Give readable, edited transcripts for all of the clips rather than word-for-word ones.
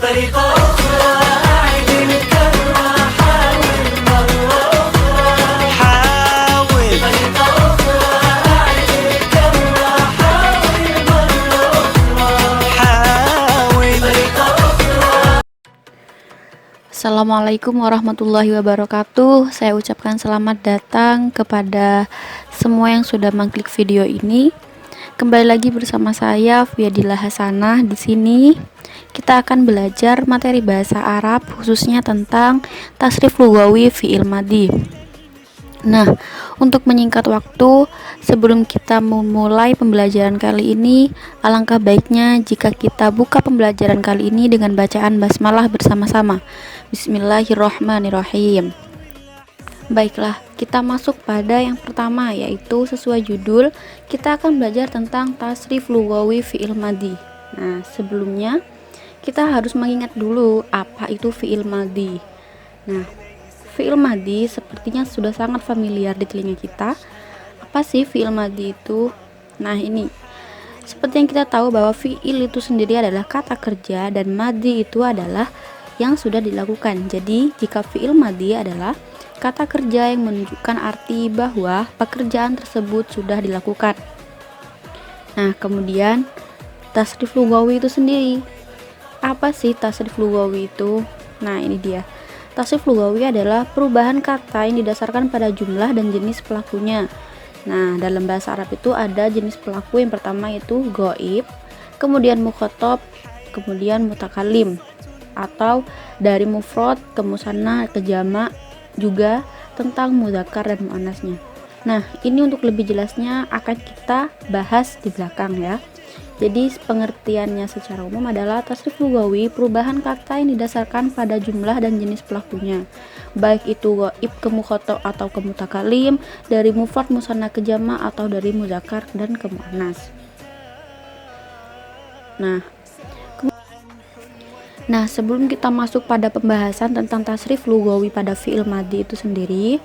طريقة أخرى أعد الكرة حاول مرة أخرى حاول طريقة أخرى أعد الكرة حاول مرة أخرى حاول طريقة أخرى. Assalamualaikum warahmatullahi wabarakatuh. Saya ucapkan selamat datang kepada semua yang sudah mengklik video ini. Kembali lagi bersama saya Fiadillah Hasanah. Di sini kita akan belajar materi bahasa Arab khususnya tentang tasrif lughawi fi'il madhi. Nah, untuk menyingkat waktu, sebelum kita memulai pembelajaran kali ini, alangkah baiknya jika kita buka pembelajaran kali ini dengan bacaan basmalah bersama-sama. Bismillahirrahmanirrahim. Baiklah, kita masuk pada yang pertama, yaitu sesuai judul, kita akan belajar tentang tasrif lughawi fi'il madhi. Nah, sebelumnya kita harus mengingat dulu apa itu fi'il madhi. Nah, fi'il madhi sepertinya sudah sangat familiar di telinga kita. Apa sih fi'il madhi itu? Nah, ini seperti yang kita tahu bahwa fi'il itu sendiri adalah kata kerja dan madhi itu adalah yang sudah dilakukan. Jadi, jika fi'il madhi adalah kata kerja yang menunjukkan arti bahwa pekerjaan tersebut sudah dilakukan. Nah, kemudian tasrif lughawi itu sendiri. Apa sih tasrif lughawi itu? Nah, ini dia. Tasrif lughawi adalah perubahan kata yang didasarkan pada jumlah dan jenis pelakunya. Nah, dalam bahasa Arab itu ada jenis pelaku. Yang pertama itu ghaib, kemudian mukhathab, kemudian mutakalim, atau dari mufrad ke musanna ke jamak, juga tentang mudzakkar dan muannasnya. Nah, ini untuk lebih jelasnya akan kita bahas di belakang ya. Jadi pengertiannya secara umum adalah tasrif lughawi perubahan kata yang didasarkan pada jumlah dan jenis pelakunya, baik itu ghaib ke mukhathab atau ke mutakalim, dari mufrad musanna ke jamak, atau dari mudzakkar dan ke muannas. Nah, sebelum kita masuk pada pembahasan tentang tasrif lughawi pada fi'il madhi itu sendiri,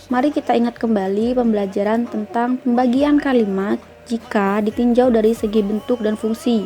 mari kita ingat kembali pembelajaran tentang pembagian kalimat jika ditinjau dari segi bentuk dan fungsi.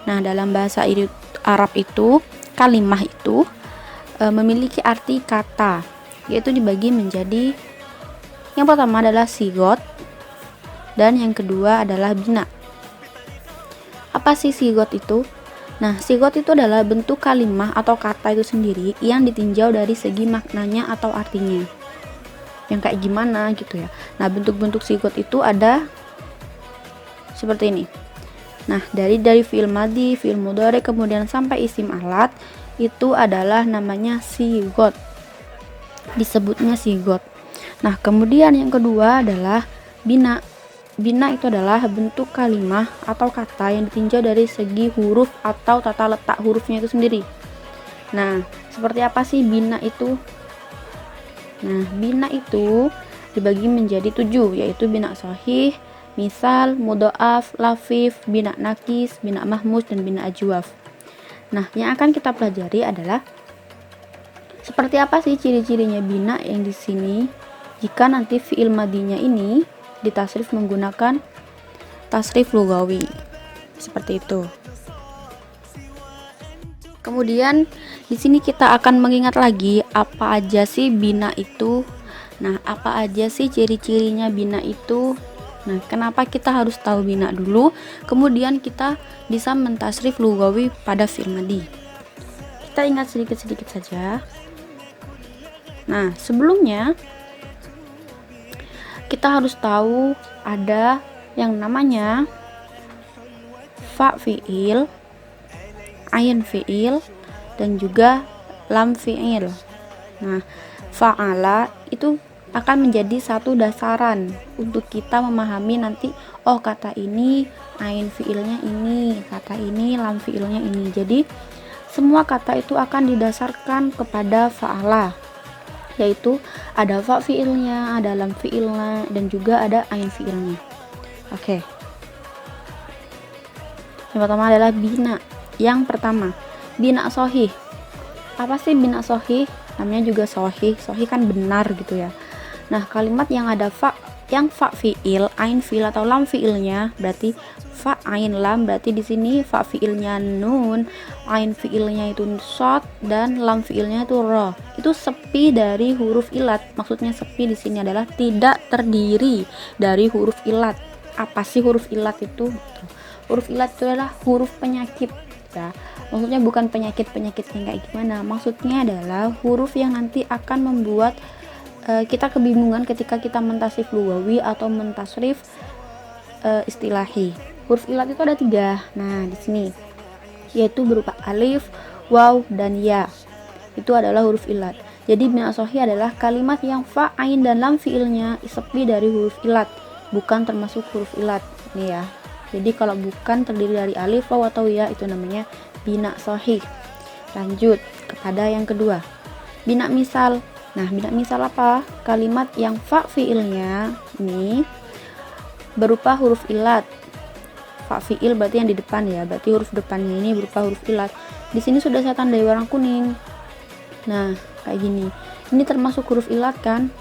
Nah, dalam bahasa Arab itu, kalimah itu memiliki arti kata, yaitu dibagi menjadi, yang pertama adalah sigot, dan yang kedua adalah bina. Apa sih sigot itu? Nah, sigot itu adalah bentuk kalimah atau kata itu sendiri yang ditinjau dari segi maknanya atau artinya. Yang kayak gimana gitu ya. Nah, bentuk-bentuk sigot itu ada seperti ini. Nah, dari fi'il madhi, fi'il mudhari, kemudian sampai isim alat, itu adalah namanya sigot. Disebutnya sigot. Nah, kemudian yang kedua adalah bina. Bina itu adalah bentuk kalimah atau kata yang ditinjau dari segi huruf atau tata letak hurufnya itu sendiri. Nah, seperti apa sih bina itu? Nah, bina itu dibagi menjadi 7, yaitu bina sahih, misal, mudha'af, lafif, bina nakis, bina mahmus, dan bina ajwaf. Nah, yang akan kita pelajari adalah seperti apa sih ciri-cirinya bina yang di sini jika nanti fi'il madhinya ini ditasrif menggunakan tasrif lughawi seperti itu. Kemudian di sini kita akan mengingat lagi apa aja sih bina itu. Nah, apa aja sih ciri-cirinya bina itu? Nah, kenapa kita harus tahu bina dulu, kemudian kita bisa mentasrif lughawi pada fi'il madhi. Kita ingat sedikit-sedikit saja. Nah, sebelumnya kita harus tahu ada yang namanya fa fi'il, ain fi'il, dan juga lam fi'il. Nah, fa'ala itu akan menjadi satu dasaran untuk kita memahami nanti, oh kata ini ain fi'ilnya ini, kata ini lam fi'ilnya ini. Jadi semua kata itu akan didasarkan kepada fa'ala, yaitu ada fa fi'ilnya, ada lam fi'ilnya, dan juga ada ain fi'ilnya. Oke. Yang pertama adalah bina. Yang pertama, bina sahih. Apa sih bina sahih? Namanya juga sahih. Sahih kan benar gitu ya. Nah, kalimat yang ada fa yang fa fiil, ain fiil atau lam fiilnya berarti fa ain lam, berarti di sini fa fiilnya nun, ain fiilnya itu shad, dan lam fiilnya itu ro. Itu sepi dari huruf ilat. Maksudnya sepi di sini adalah tidak terdiri dari huruf ilat. Apa sih huruf ilat itu? Huruf ilat itu adalah huruf penyakit ya. Maksudnya bukan penyakit-penyakit yang kayak gimana. Maksudnya adalah huruf yang nanti akan membuat kita kebingungan ketika kita mentasrif lugawi atau mentasrif istilahi. Huruf ilat itu ada 3. Nah, di sini yaitu berupa alif, waw, dan ya. Itu adalah huruf ilat. Jadi bina sahih adalah kalimat yang fa, ain, dan lam fiilnya sepi dari huruf ilat, bukan termasuk huruf ilat. Ini ya. Jadi kalau bukan terdiri dari alif, waw, atau ya, itu namanya bina sahih. Lanjut kepada yang kedua, bina misal. Nah, bina misal apa? Kalimat yang fa fiilnya ini berupa huruf ilat. Fa fiil berarti yang di depan ya, berarti huruf depannya ini berupa huruf ilat. Di sini sudah saya tandai warna kuning. Nah, kayak gini. Ini termasuk huruf ilat kan?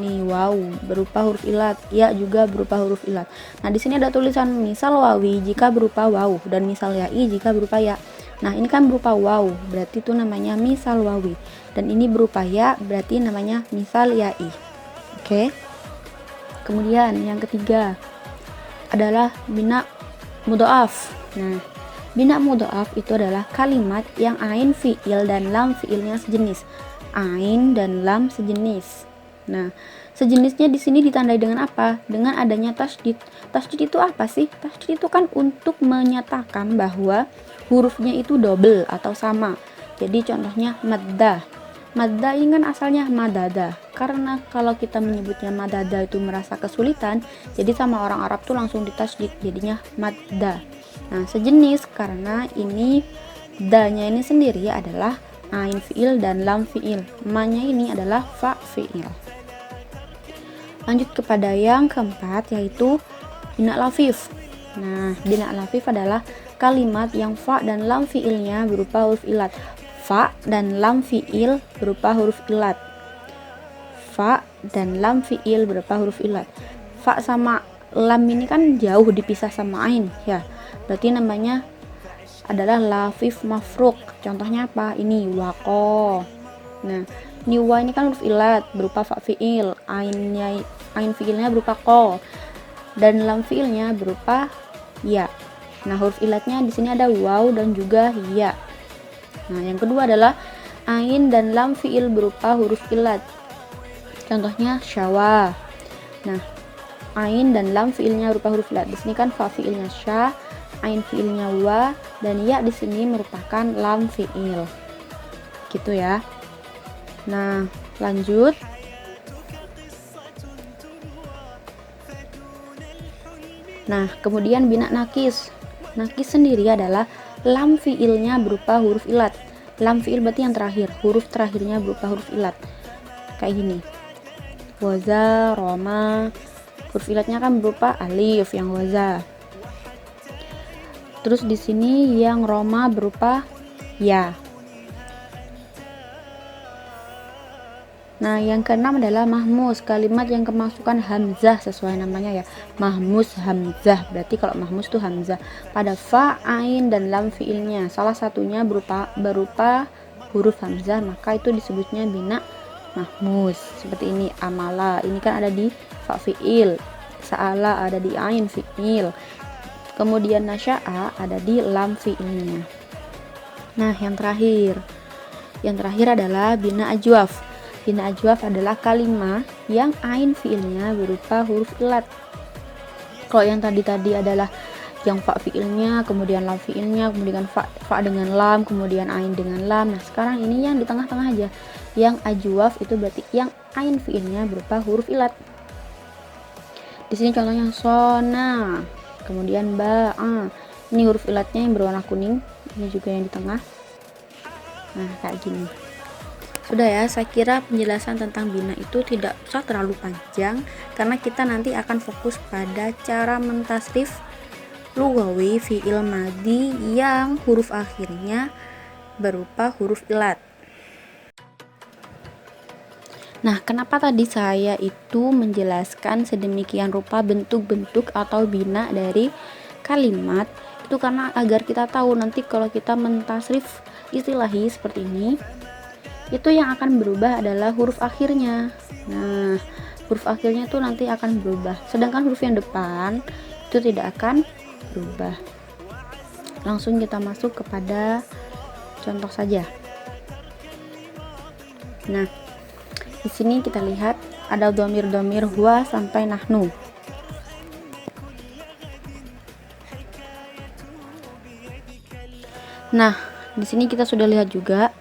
Nih, wow, berupa huruf ilat. Ya, juga berupa huruf ilat. Nah, di sini ada tulisan misal wawi jika berupa waw, dan misal ya'i jika berupa ya. Nah, ini kan berupa waw, berarti itu namanya misal wawi. Dan ini berupa ya, berarti namanya misal ya'i. Oke. Kemudian yang ketiga adalah bina mudha'af. Nah, bina mudha'af itu adalah kalimat yang ain fiil dan lam fiilnya sejenis. Ain dan lam sejenis. Nah, sejenisnya di sini ditandai dengan apa? Dengan adanya tasydid. Tasydid itu apa sih? Tasydid itu kan untuk menyatakan bahwa hurufnya itu double atau sama. Jadi contohnya maddah. Maddah ini kan asalnya madada. Karena kalau kita menyebutnya madada itu merasa kesulitan, jadi sama orang Arab tuh langsung ditasydid, jadinya maddah. Nah, sejenis karena ini danya ini sendiri adalah ain fiil dan lam fiil. Ma-nya ini adalah fa fiil. Lanjut kepada yang keempat, yaitu bina lafif. Nah, bina lafif adalah kalimat yang fa dan lam fiilnya berupa huruf ilat. Fa dan lam fiil berupa huruf ilat. Fa dan lam fiil berupa huruf ilat. Fa sama lam ini kan jauh dipisah sama ain ya. Berarti namanya adalah lafif mafruk. Contohnya apa? Ini waqo. Nah, ini wa ini kan huruf ilat berupa fa fiil, ain fiilnya berupa ko, dan lam fiilnya berupa ya. Nah, huruf ilatnya di sini ada waw dan juga ya. Nah, yang kedua adalah ain dan lam fiil berupa huruf ilat. Contohnya syawa. Nah, ain dan lam fiilnya berupa huruf ilat. Di sini kan fa fiilnya sya, ain fiilnya wa, dan ya di sini merupakan lam fiil. Gitu ya. Nah, lanjut. Nah, kemudian bina nakis. Nakis sendiri adalah lam fiilnya berupa huruf ilat. Lam fiil berarti yang terakhir, huruf terakhirnya berupa huruf ilat. Kayak gini. Waza, roma. Huruf ilatnya kan berupa alif yang waza. Terus di sini yang roma berupa ya. Nah, yang keenam adalah mahmus, kalimat yang kemasukan hamzah sesuai namanya ya. Mahmus hamzah, berarti kalau mahmus itu hamzah pada fa, ain, dan lam fiilnya. Salah satunya berupa huruf hamzah, maka itu disebutnya bina mahmus. Seperti ini, amala, ini kan ada di fa fiil, sa'ala ada di ain fiil, kemudian nasya'a ada di lam fiilnya. Nah, yang terakhir adalah bina ajwaf. Bina ajwaf adalah kalimat yang ain fiilnya berupa huruf ilat. Kalau yang tadi adalah yang fa fiilnya, kemudian lam fiilnya, kemudian fa dengan lam, kemudian ain dengan lam. Nah, sekarang ini yang di tengah-tengah aja. Yang ajwaf itu berarti yang ain fiilnya berupa huruf ilat. Di sini contohnya sona, kemudian ba'a. Ini huruf ilatnya yang berwarna kuning, ini juga yang di tengah. Nah, kayak gini. Sudah ya, saya kira penjelasan tentang bina itu tidak usah terlalu panjang karena kita nanti akan fokus pada cara mentasrif lugawi fi'il madi yang huruf akhirnya berupa huruf ilat. Nah, kenapa tadi saya itu menjelaskan sedemikian rupa bentuk-bentuk atau bina dari kalimat? Itu karena agar kita tahu nanti kalau kita mentasrif istilahi seperti ini, itu yang akan berubah adalah huruf akhirnya. Nah, huruf akhirnya itu nanti akan berubah, sedangkan huruf yang depan itu tidak akan berubah. Langsung kita masuk kepada contoh saja. Nah, di sini kita lihat ada dhamir-dhamir huwa sampai nahnu. Nah, di sini kita sudah lihat juga.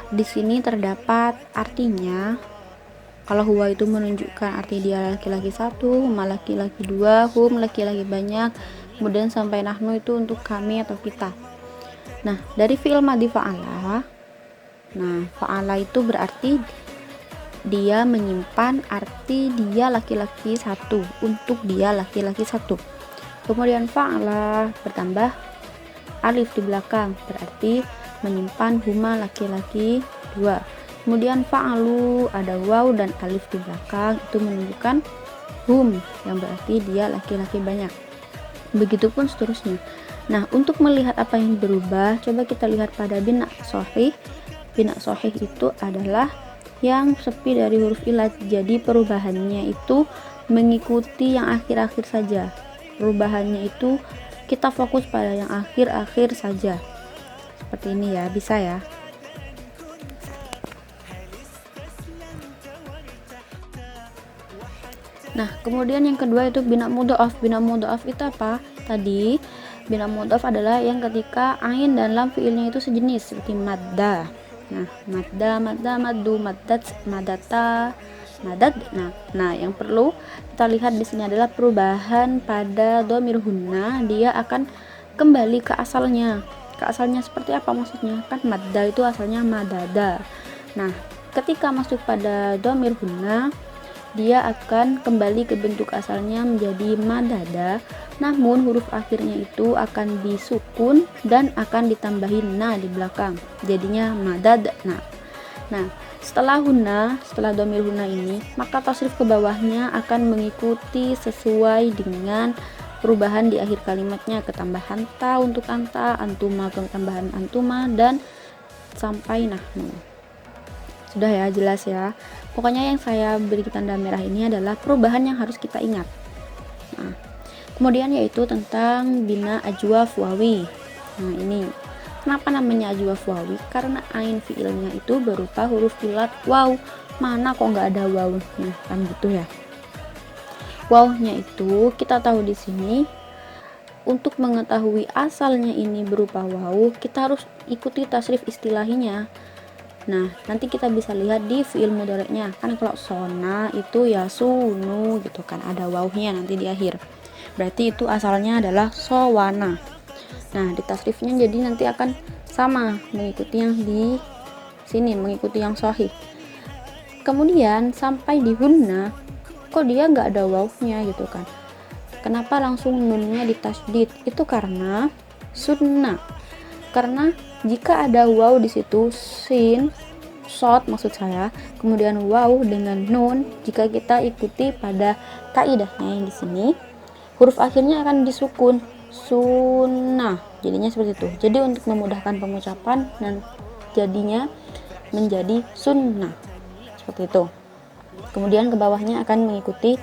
Di sini terdapat artinya. Kalau huwa itu menunjukkan arti dia laki-laki satu, huma laki-laki dua, hum laki-laki banyak. Kemudian sampai nahnu itu untuk kami atau kita. Nah, dari fi'il madhi fa'ala. Nah, fa'ala itu berarti dia menyimpan arti dia laki-laki satu, untuk dia laki-laki satu. Kemudian fa'ala bertambah alif di belakang, berarti menyimpan huma laki-laki dua. Kemudian fa'alu ada waw dan alif di belakang, itu menunjukkan hum, yang berarti dia laki-laki banyak. Begitupun seterusnya. Nah, untuk melihat apa yang berubah, coba kita lihat pada bina sahih. Bina sahih itu adalah yang sepi dari huruf ilat, jadi perubahannya itu mengikuti yang akhir-akhir saja. Perubahannya itu kita fokus pada yang akhir-akhir saja. Seperti ini ya, bisa ya. Nah, kemudian yang kedua itu bina mudhaf. Bina mudhaf itu apa? Tadi bina mudhaf adalah yang ketika ain dan lam fiilnya itu sejenis, seperti madda. Nah, madda, maddu, maddat, madata, madad. Nah, yang perlu kita lihat di sini adalah perubahan pada dhamir hunna, dia akan kembali ke asalnya. Ke asalnya seperti apa maksudnya? Kan madda itu asalnya madada. Nah, ketika masuk pada dhamir hunna, dia akan kembali ke bentuk asalnya menjadi madada, namun huruf akhirnya itu akan disukun dan akan ditambahin na di belakang, jadinya madad. Nah, setelah dhamir hunna ini, maka tasrif ke bawahnya akan mengikuti sesuai dengan perubahan di akhir kalimatnya, ketambahan ta untuk anta, antuma ketambahan antuma, dan sampai nahnu. Sudah ya, jelas ya. Pokoknya yang saya beri tanda merah ini adalah perubahan yang harus kita ingat. Nah, kemudian yaitu tentang bina ajwaf wawi. Nah, ini kenapa namanya ajwaf wawi? Karena ain fiilnya itu berupa huruf ilat waw. Mana kok nggak ada wawnya, kan gitu ya. Wawnya itu kita tahu di sini, untuk mengetahui asalnya ini berupa waw, kita harus ikuti tasrif istilahinya. Nah, nanti kita bisa lihat di fiil mudhari'nya. Kan kalau sona itu ya sunu gitu kan, ada wawnya nanti di akhir. Berarti itu asalnya adalah sowana. Nah, di tasrifnya jadi nanti akan sama, mengikuti yang di sini, mengikuti yang sahih. Kemudian sampai di hunna, kok dia nggak ada wawnya gitu kan. Kenapa langsung nunnya ditasydid? Itu karena sunnah. Karena jika ada waw di situ, sin, shot maksud saya, kemudian waw dengan nun, jika kita ikuti pada kaidahnya yang di sini, huruf akhirnya akan disukun, sunnah. Jadinya seperti itu. Jadi untuk memudahkan pengucapan dan jadinya menjadi sunnah. Seperti itu. Kemudian ke bawahnya akan mengikuti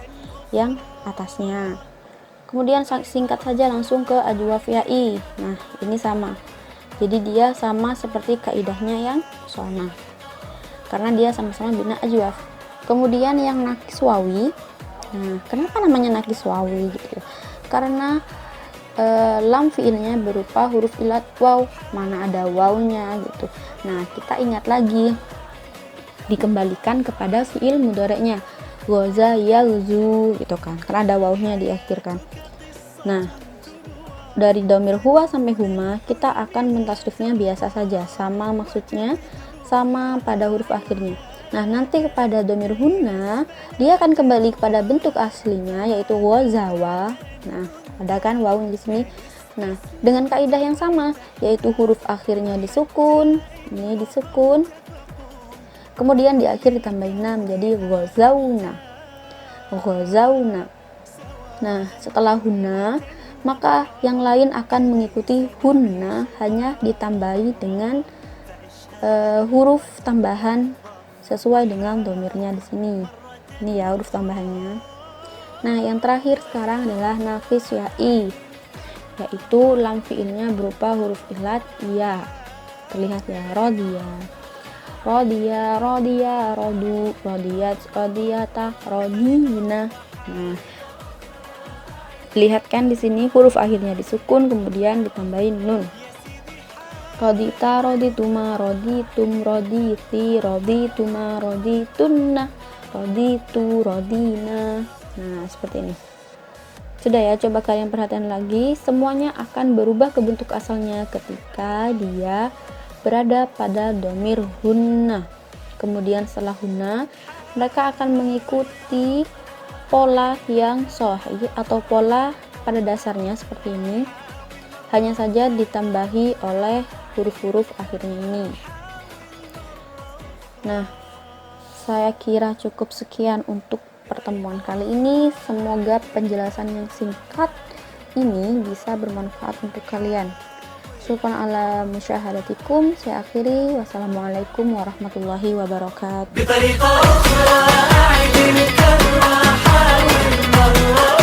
yang atasnya. Kemudian singkat saja langsung ke ajwaf ya'i. Nah, ini sama. Jadi dia sama seperti kaidahnya yang sona, karena dia sama-sama bina ajwaf. Kemudian yang nakis wawi. Nah, kenapa namanya nakis wawi gitu? Karena lam fiilnya berupa huruf ilat waw, mana ada wawnya gitu. Nah, kita ingat lagi, dikembalikan kepada fiil mudhari'nya, ghaza yaghzu gitu kan, karena ada wawnya di akhir kan. Nah, dari dhamir huwa sampai huma kita akan mentasrifnya biasa saja, sama maksudnya, sama pada huruf akhirnya. Nah, nanti kepada dhamir hunna dia akan kembali kepada bentuk aslinya, yaitu wazawa. Nah, ada kan waw di sini. Nah, dengan kaidah yang sama, yaitu huruf akhirnya disukun, ini disukun, Kemudian di akhir ditambahin na menjadi ghazauna. Ghazauna. Nah, setelah hunna, maka yang lain akan mengikuti hunna, hanya ditambahi dengan huruf tambahan sesuai dengan domirnya di sini. Ini ya huruf tambahannya. Nah, yang terakhir sekarang adalah nafis ya'i, yaitu lam fiilnya berupa huruf ilat ya. Terlihat ya, rodiya, rodiya, rodiya, rodu, rodiyat, rodiyata, rodina. Nah, lihat kan di sini huruf akhirnya disukun kemudian ditambahin nun. Rodita, rodituma, roditum, roditi, rodituma, roditunna, roditu, rodina. Nah, seperti ini. Sudah ya, coba kalian perhatikan lagi. Semuanya akan berubah ke bentuk asalnya ketika dia berada pada domir hunna. Kemudian setelah hunna, mereka akan mengikuti pola yang sahih atau pola pada dasarnya seperti ini. Hanya saja ditambahi oleh huruf-huruf akhirnya ini. Nah, saya kira cukup sekian untuk pertemuan kali ini. Semoga penjelasan yang singkat ini bisa bermanfaat untuk kalian. Syukran ala musyahadatikum. Saya akhiri. Wassalamualaikum warahmatullahi wabarakatuh. بطريقة أخرى أعد الكرة حاول مرة